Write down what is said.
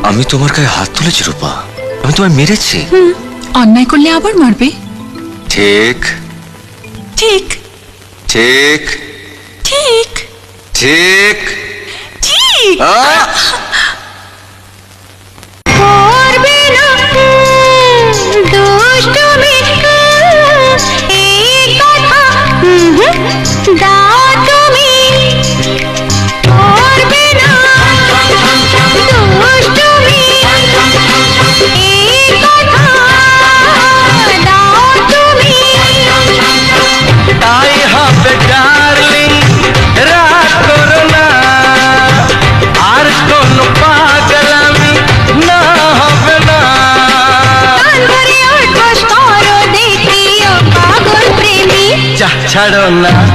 আমি তোমার গায়ে হাত তুলেছি রূপা, আমি তোমায় মেরেছি। অন্যায় করলে আবার মারবে। ঠিক ঠিক ঠিক ঠিক ঠিক ঠিক। ছাড়ো না